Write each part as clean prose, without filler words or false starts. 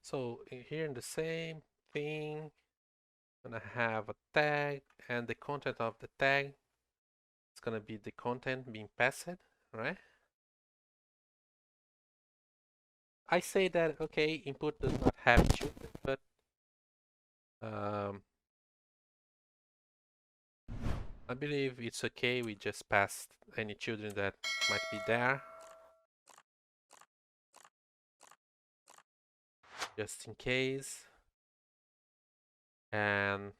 So here in the same thing, I'm gonna have a tag, and the content of the tag is gonna be the content being passed, right? I say that okay, input does not have children, but um, I believe it's okay. We just pass any children that might be there, just in case. And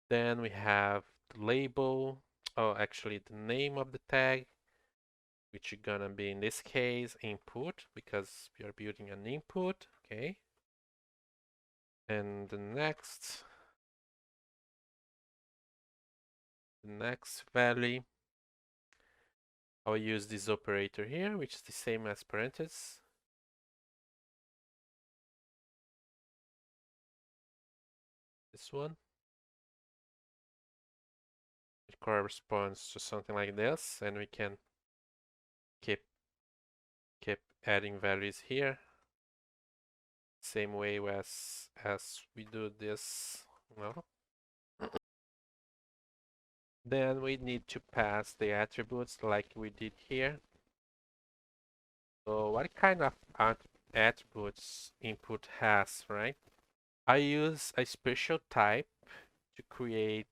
then we have the label, oh, actually the name of the tag, which is gonna be in this case input because we are building an input, okay? And the next value, I'll use this operator here, which is the same as parentheses. This one. It corresponds to something like this, and we can keep adding values here. Same way as we do this, well. Then we need to pass the attributes like we did here. So what kind of attributes input has, right? I use a special type to create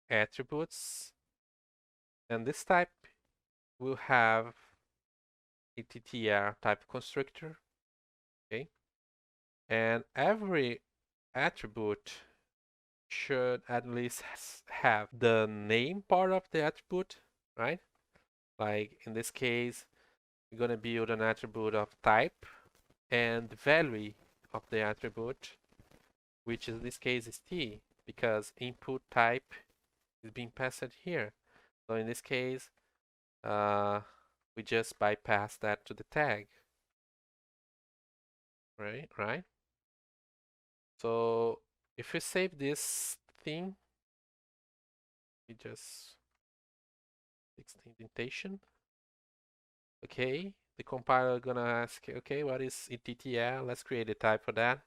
attributes, and this type will have a TTR type constructor, okay? And every attribute should at least have the name part of the attribute, right? Like in this case, we're going to build an attribute of type and the value of the attribute, which in this case is t, because input type is being passed here. So in this case, we just bypass that to the tag, right? So if we save this thing, we just fix the indentation. Okay, the compiler gonna ask, okay, what is TTL? Let's create a type for that.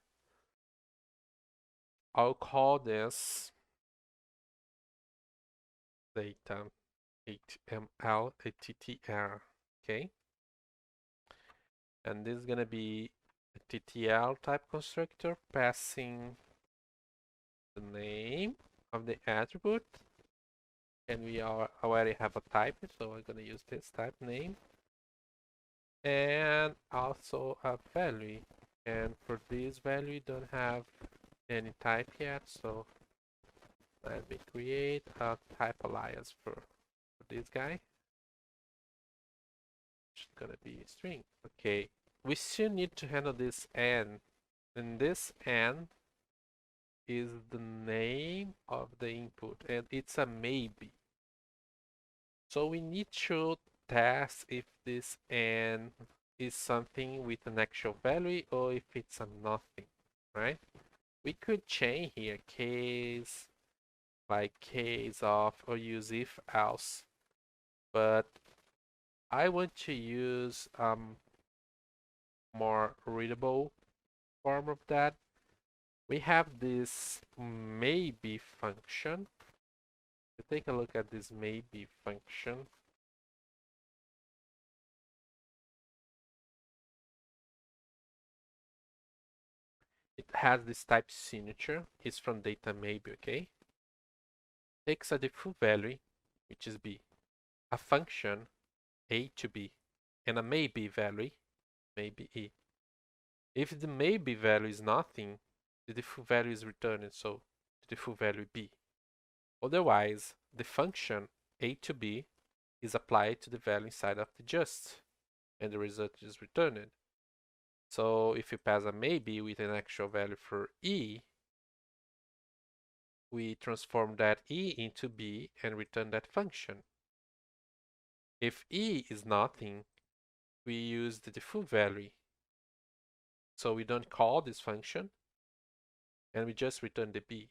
I'll call this data HTML TTL, okay? And this is gonna be a TTL type constructor passing the name of the attribute, and we already have a type, so we're gonna use this type name, and also a value. And for this value, don't have any type yet, so let me create a type alias for this guy, which is gonna be a string. Okay, we still need to handle this n, and this n is the name of the input, and it's a maybe. So we need to test if this n is something with an actual value or if it's a nothing, right? We could change here case, like case of, or use if else, but I want to use more readable form of that. We have this maybe function. To take a look at this maybe function, it has this type signature. It's from data maybe, okay? Takes a default value, which is b, a function a to b, and a maybe value, maybe e. If the maybe value is nothing, the default value is returned, so the default value b. Otherwise, the function a to b is applied to the value inside of the just, and the result is returned. So if you pass a maybe with an actual value for e, we transform that e into b and return that function. If e is nothing, we use the default value. So we don't call this function, and we just return the b.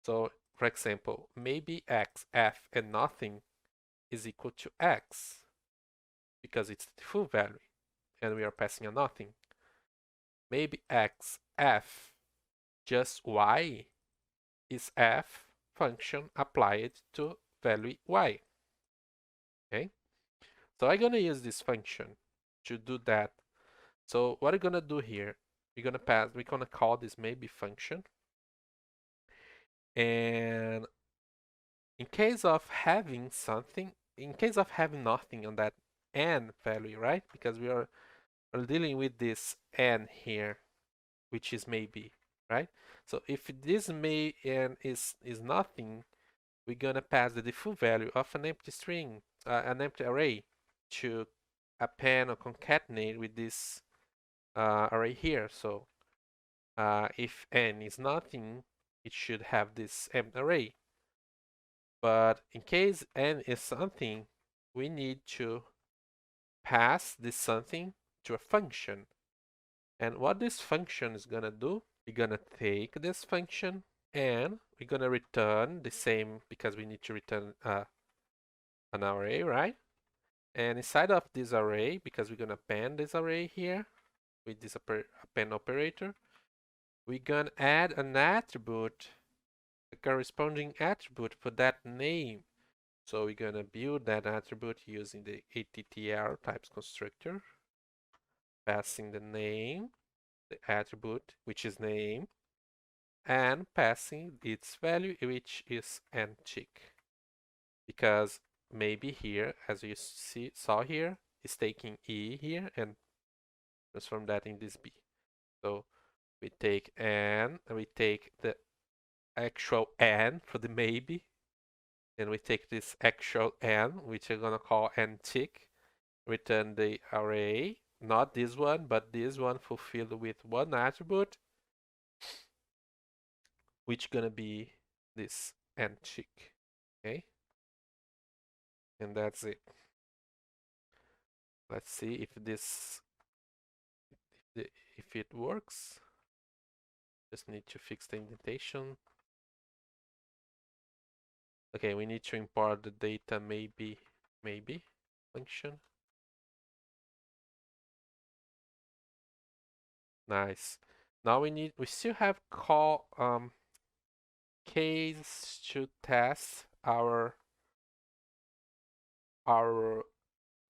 So for example, maybe x, f, and nothing is equal to x because it's the full value and we are passing a nothing. Maybe x, f, just y is f function applied to value y. Okay, so I'm gonna use this function to do that. So what I'm gonna do here, we're gonna call this maybe function, and in case of having something, in case of having nothing on that n value, right? Because we're dealing with this n here, which is maybe, right? So if this may n is nothing, we're gonna pass the default value of an empty string, an empty array, to append or concatenate with this array here. So if n is nothing, it should have this empty array. But in case n is something, we need to pass this something to a function. And what this function is gonna do, we're gonna take this function and we're gonna return the same, because we need to return an array, right? And inside of this array, because we're gonna append this array here with this append operator, we're gonna add an attribute, a corresponding attribute for that name. So we're gonna build that attribute using the attr types constructor, passing the name, the attribute, which is name, and passing its value, which is ntick. Because maybe here, as you saw here, is taking e here and transform that in this b. So we take n, and we take the actual n for the maybe, and we take this actual n, which we're gonna call ntick, return the array, not this one, but this one fulfilled with one attribute, which gonna be this ntick. Okay, and that's it. Let's see if this if it works. Just need to fix the indentation. Okay, we need to import the data maybe function. Nice. Now we still have call case to test our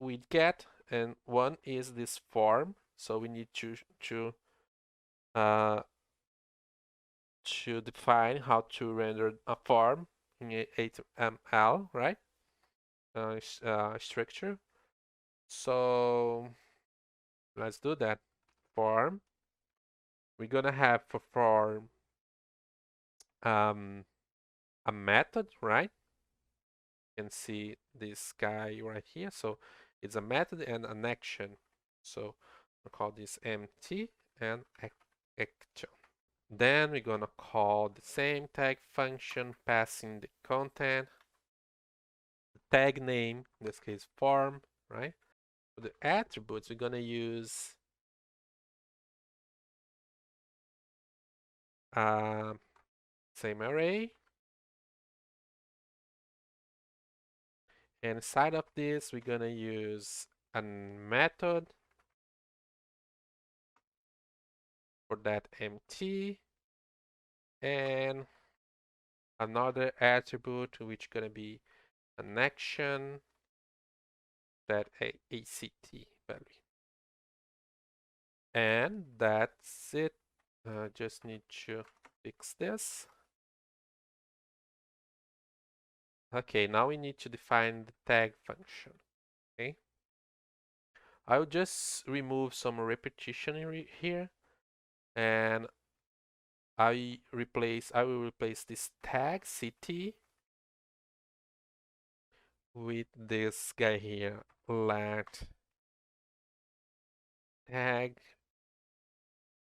widget, and one is this form. So we need uh, to define how to render a form in HTML, right? Structure. So let's do that. Form. We're gonna have for form a method, right? You can see this guy right here. So it's a method and an action. So we'll call this empty and action. Then we're gonna call the same tag function, passing the content, the tag name, in this case form, right? For the attributes, we're gonna use same array. And inside of this, we're gonna use a method for that empty, and another attribute which gonna be an action, that act value. And that's it. Just need to fix this. Okay, now we need to define the tag function. Okay, I'll just remove some repetition here, and I will replace this tag ct with this guy here, let tag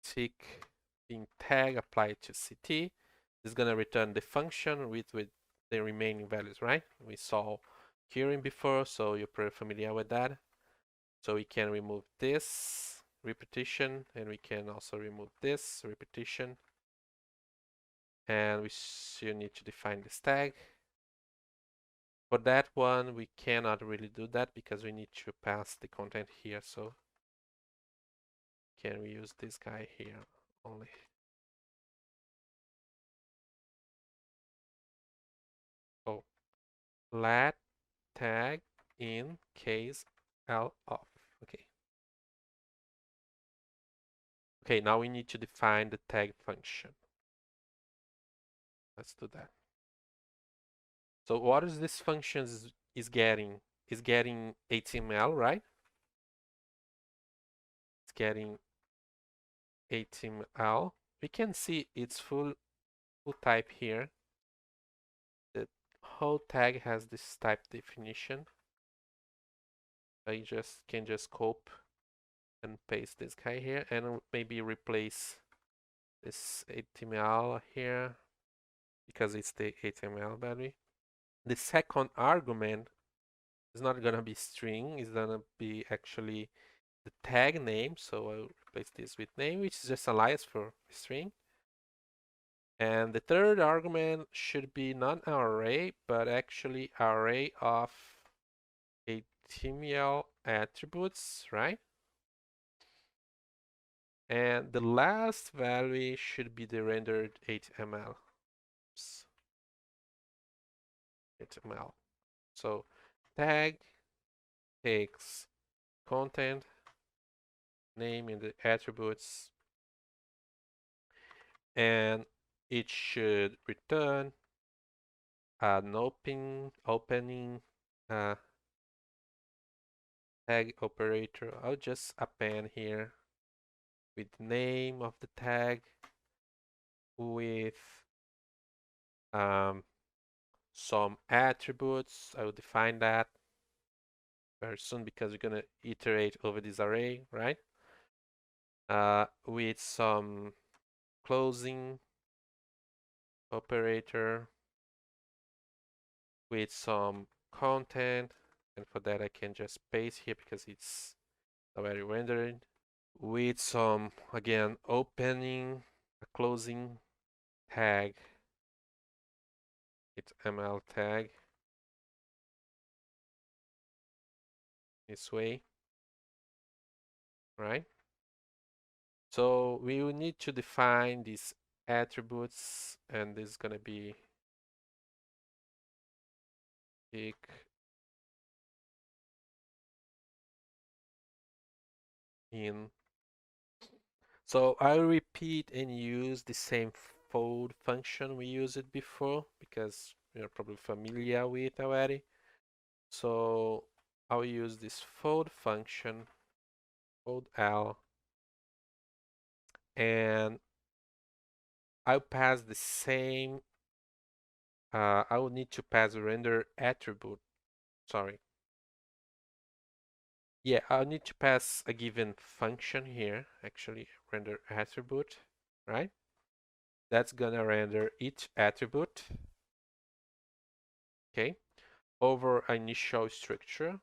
tick being tag applied to ct. This is gonna return the function with the remaining values, right? We saw queuing before, so you're pretty familiar with that. So we can remove this repetition, and we can also remove this repetition. and we still need to define this tag. For that one, we cannot really do that because we need to pass the content here. So can we use this guy here only? Oh, let tag in case L off. Okay. Okay, now we need to define the tag function. Let's do that. So what is this function is getting? Is getting HTML, right? It's getting HTML. We can see its full type here. The whole tag has this type definition. I can just copy and paste this guy here and maybe replace this HTML here because it's the HTML value. The second argument is not gonna be string, it's gonna be actually the tag name. So I'll replace this with name, which is just alias for string. And the third argument should be not an array, but actually array of HTML attributes, right? And the last value should be the rendered HTML. HTML. So tag takes content, name in the attributes, and it should return an opening tag operator. I'll just append here with name of the tag with some attributes. I will define that very soon because we're gonna iterate over this array, right? With some closing operator, with some content, and for that I can just paste here because it's already rendered, with some, again, opening, a closing tag, it's ML tag, this way, right? So we will need to define these attributes, and this is gonna be pick in. So I'll repeat and use the same fold function we used it before because you're probably familiar with already. So I'll use this fold function, fold L, and I'll pass the same. I will need to pass a render attribute. Sorry. Yeah, I'll need to pass a given function here, actually render attribute, right? That's gonna render each attribute, okay, over initial structure,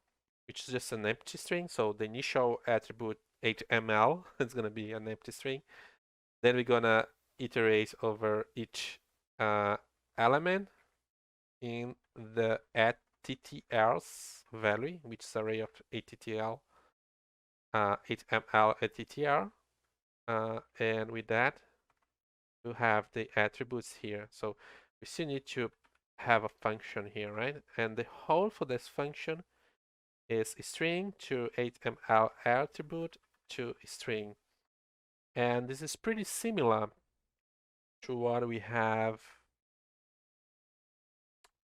which is just an empty string. So the initial attribute HTML is gonna be an empty string. Then we're gonna iterate over each element in the attrs value, which is array of attl, HTML attr, and with that we have the attributes here. So we still need to have a function here, right? And the whole for this function is string to HTML attribute to string. And this is pretty similar to what we have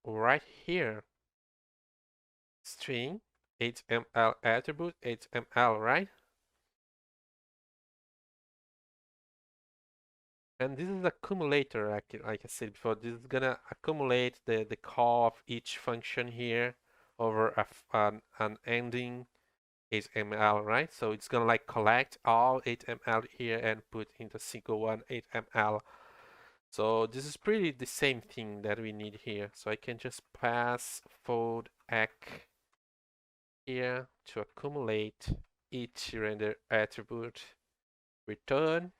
right here. String, HTML attribute, HTML, right? And this is accumulator, like I said before. This is gonna accumulate the call of each function here over an ending HTML, right? So it's gonna like collect all HTML here and put into single one HTML. So this is pretty the same thing that we need here. So I can just pass fold ACK here to accumulate each render attribute, return.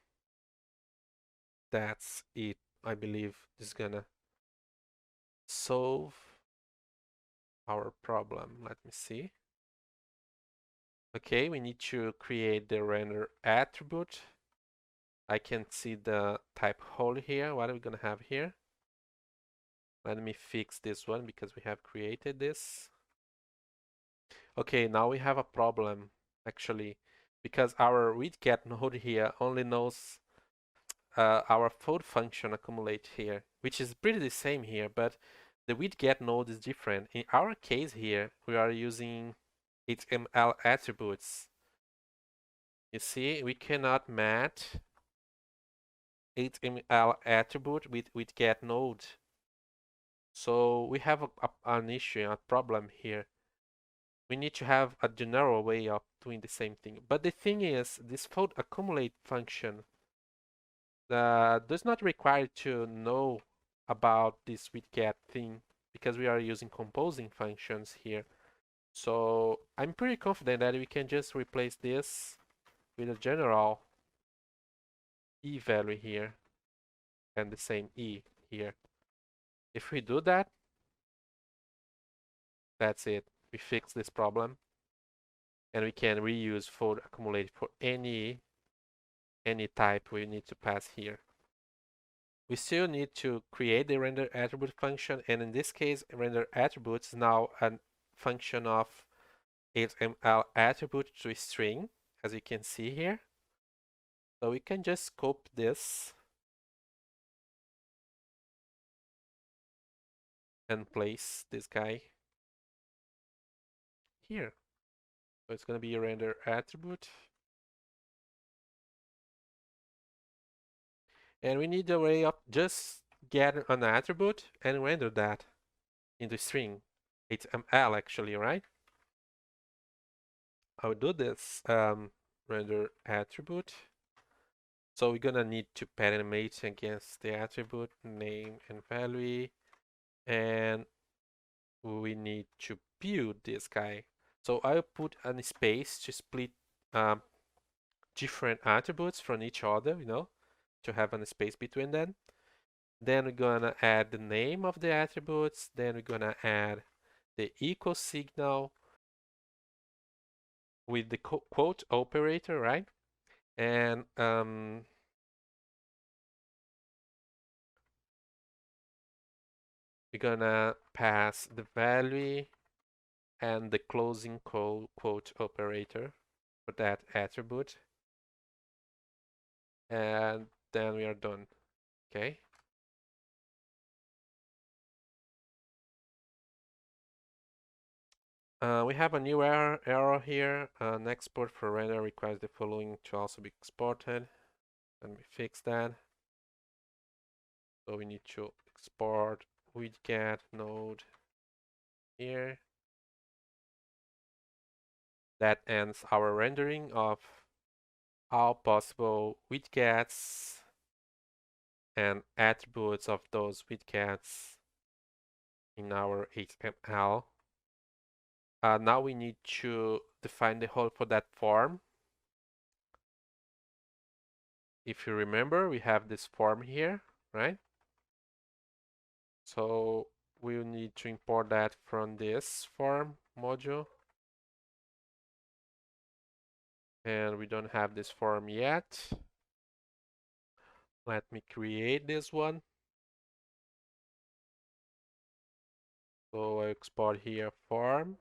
That's it I believe this is gonna solve our problem. Let me see. Okay, we need to create the render attribute. I can see the type hole here. What are we gonna have here? Let me fix this one because we have created this. Okay, now we have a problem actually because our readget node here only knows our fold function accumulate here, which is pretty the same here, but the readget node is different. In our case here, we are using HTML attributes. You see, we cannot match HTML attribute with get node. So we have an issue, a problem here. We need to have a general way of doing the same thing. But the thing is, this fold accumulate function does not require to know about this with get thing because we are using composing functions here. So I'm pretty confident that we can just replace this with a general e value here and the same e here. If we do that, that's it. We fix this problem and we can reuse fold accumulate for any type we need to pass here. We still need to create the render attribute function, and in this case, render attribute is now a function of HTML attribute to string, as you can see here. So we can just copy this and place this guy here. So it's going to be a render attribute. And we need a way of just get an attribute and render that into string. HTML actually, right? I'll do this render attribute. So we're gonna need to parameter against the attribute name and value, and we need to build this guy. So I'll put a space to split different attributes from each other, to have a space between them. Then we're gonna add the name of the attributes. Then we're gonna add the equal signal with the quote operator, right? And we're gonna pass the value and the closing quote operator for that attribute. And then we are done. Okay. We have a new error here. An export for render requires the following to also be exported. Let me fix that. So we need to export widget node here. That ends our rendering of all possible widgets and attributes of those widgets in our HTML. Now we need to define the hole for that form. If you remember, we have this form here, right? So we'll need to import that from this form module. And we don't have this form yet. Let me create this one. So I export here form.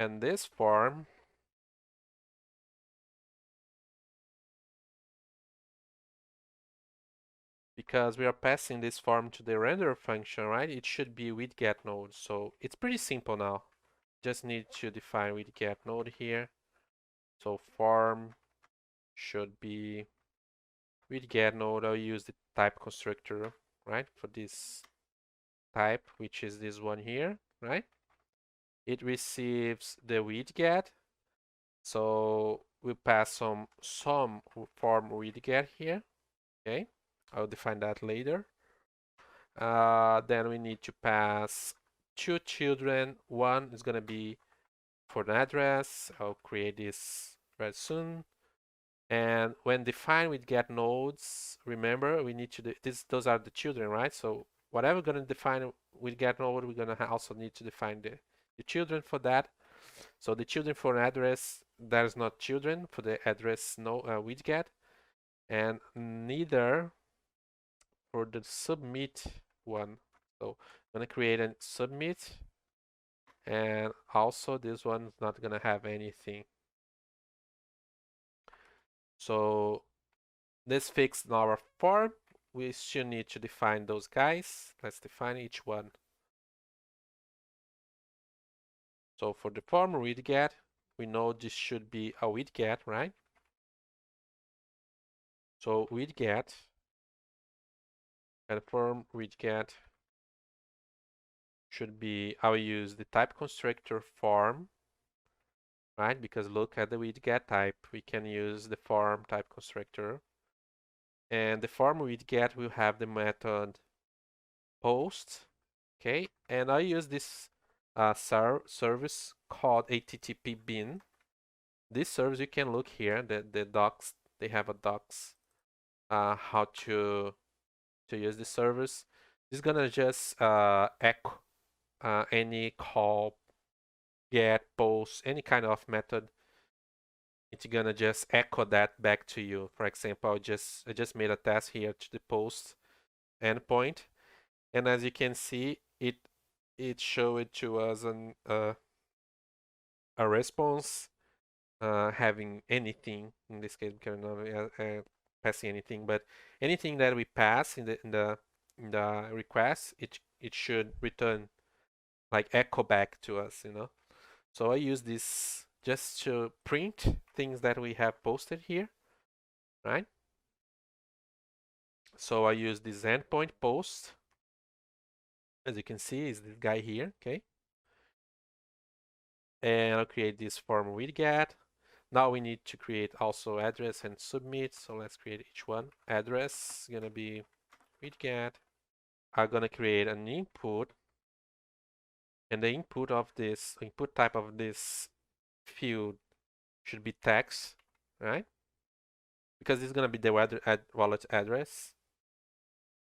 And this form because we are passing this form to the render function, right? It should be widget node. So it's pretty simple now. Just need to define widget node here. So form should be widget node. I'll use the type constructor, right? For this type, which is this one here, right? It receives the widget. So we pass some form widget here. Okay, I'll define that later. Then we need to pass two children. One is gonna be for an address. I'll create this very soon. And when define with get nodes, remember we need to those are the children, right? So whatever we're gonna define with get node, we're gonna also need to define the children for that. So the children for an address, there's not children for the address no widget, and neither for the submit one. So I'm gonna create a submit, and also this one's not gonna have anything. So this fixed our form. We still need to define those guys. Let's define each one. So for the form widget, we know this should be a widget, right? So widget and form widget should be, I will use the type constructor form, right? Because look at the widget type, we can use the form type constructor. And the form widget will have the method post, okay? And I use this service called HTTP bin. This service, you can look here, the docs, they have a docs how to use the service. It's gonna just echo any call, get, post, any kind of method. It's gonna just echo that back to you. For example, I just made a test here to the post endpoint, and as you can see, it showed to us a response having anything. In this case, we cannot passing anything, but anything that we pass in the request, it should return like echo back to us, you know. So I use this just to print things that we have posted here, right? So I use this endpoint post. As you can see, is this guy here, okay? And I'll create this form widget. Now we need to create also address and submit. So let's create each one. Address is gonna be widget. I'm gonna create an input, and the input type of this field should be text, right? Because it's gonna be the wallet address.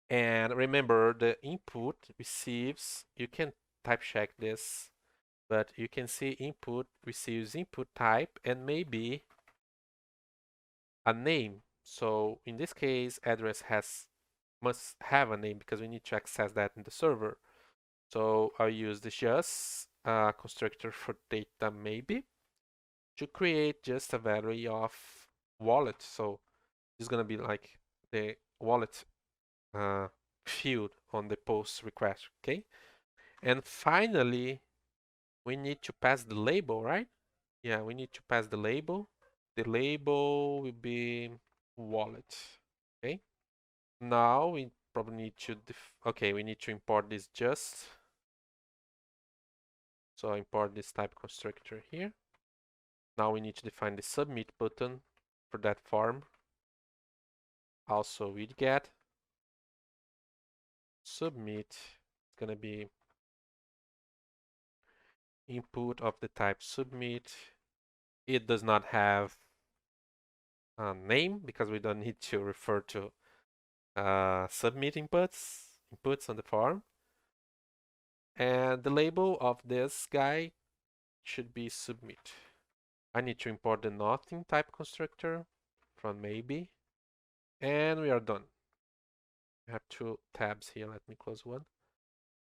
And remember, the input receives, you can type check this, but you can see input receives input type and maybe a name. So in this case, address must have a name because we need to access that in the server. So I'll use the just constructor for data maybe to create just a value of wallet. So it's gonna be like the wallet field on the post request, okay? And finally, we need to pass the label, right? Yeah, we need to pass the label. The label will be wallet, okay? Now we probably need to, okay, we need to import this just. So I import this type constructor here. Now we need to define the submit button for that form. Also widget. Submit is gonna be input of the type submit. It does not have a name because we don't need to refer to submit inputs on the form. And the label of this guy should be submit. I need to import the nothing type constructor from maybe, and we are done. I have two tabs here. Let me close one.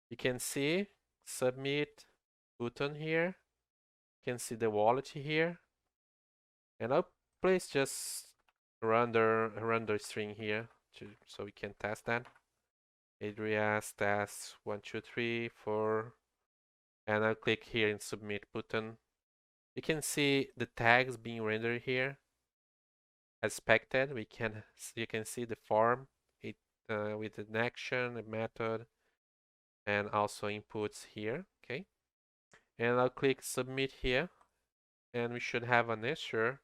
You can see submit button here. You can see the wallet here, and I'll place just render string here so we can test that. Adrias test 1 2 3 4, and I'll click here in submit button. You can see the tags being rendered here as expected. You can see the form with an action, a method, and also inputs here. Okay, and I'll click submit here, and we should have an answer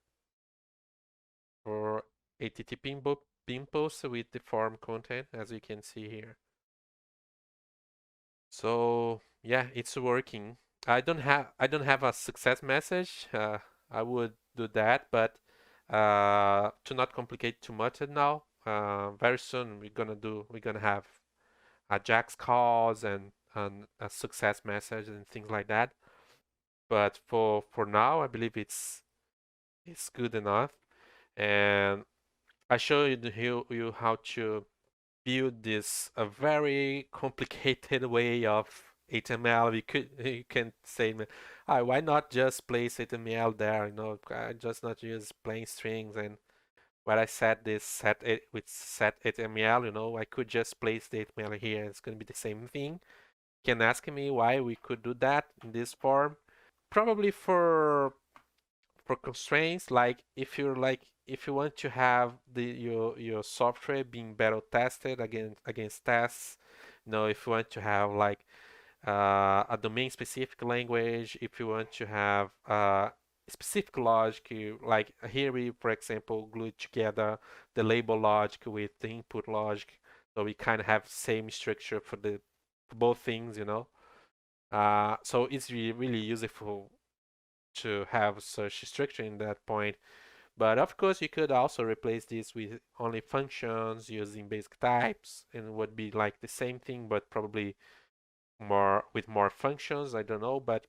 for HTTP bin post with the form content, as you can see here. So yeah, it's working. I don't have a success message. I would do that, but to not complicate too much now. Very soon we're gonna have Jax calls and a success message and things like that. But for now, I believe it's good enough. And I show you how to build this a very complicated way of HTML. You can say, why not just place HTML there? You know, just not use plain strings and when I set this set it with set HTML, you know, I could just place the HTML here. It's going to be the same thing. You can ask me why we could do that in this form. Probably for constraints, like if you want to have your software being better tested against tests, you know, if you want to have like a domain-specific language, if you want to have specific logic, like here we, for example, glued together the label logic with the input logic, so we kind of have same structure for both things, you know. So it's really useful to have such structure in that point. But of course, you could also replace this with only functions using basic types, and it would be like the same thing, but probably more functions. I don't know, but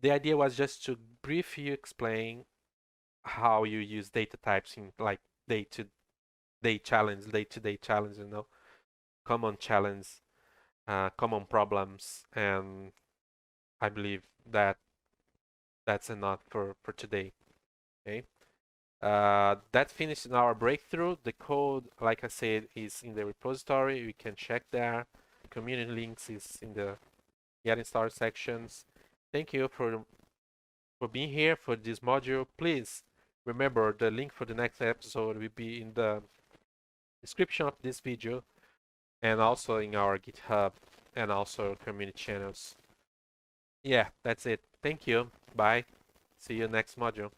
the idea was just to briefly explain how you use data types in like day-to-day challenge, you know, common challenge, common problems, and I believe that that's enough for today. Okay. That finishes our breakthrough. The code, like I said, is in the repository. You can check there. Community links is in the getting started sections. Thank you for being here for this module. Please remember the link for the next episode will be in the description of this video and also in our GitHub and also community channels. Yeah, that's it. Thank you. Bye. See you next module.